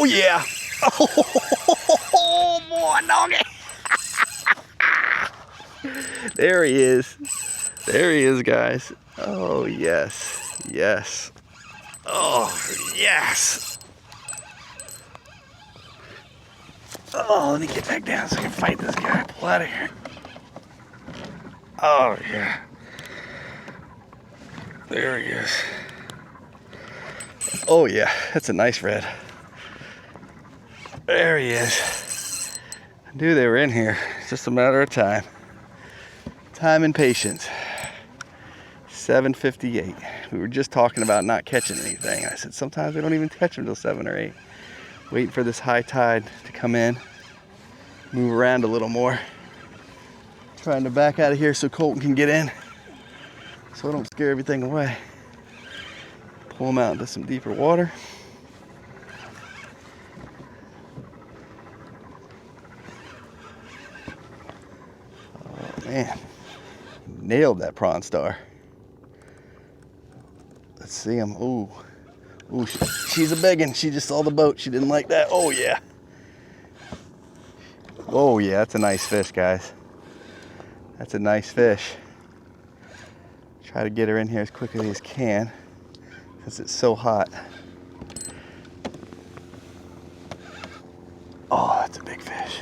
Oh yeah. Oh boy, doggy. There he is. There he is, guys. Oh yes. Yes. Oh yes. Oh, let me get back down so I can fight this guy. Pull out of here. Oh yeah. There he is. Oh yeah, that's a nice red. There he is. I knew they were in here. It's just a matter of time. Time and patience. 7:58. We were just talking about not catching anything. I said sometimes we don't even catch them till 7 or 8. Waiting for this high tide to come in. Move around a little more. Trying to back out of here so Colton can get in, so I don't scare everything away. Pull them out into some deeper water. Oh man, nailed that prawn star. Let's see him. Ooh, ooh, she's a big one. She just saw the boat. She didn't like that. Oh yeah. Oh yeah, that's a nice fish, guys. That's a nice fish. Try to get her in here as quickly as can, because it's so hot. Oh, that's a big fish.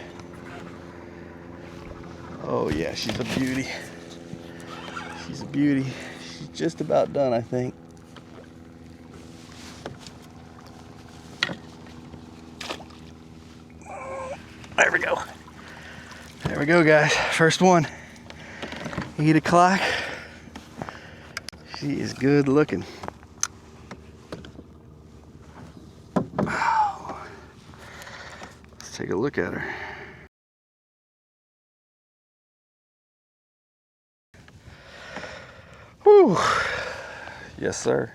Oh yeah, she's a beauty. She's a beauty. She's just about done, I think. There we go. There we go, guys. First one. 8 o'clock. She is good looking. Wow. Let's take a look at her. Whew. Yes, sir.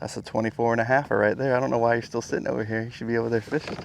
That's a 24 and a half right there. I don't know why you're still sitting over here. You should be over there fishing.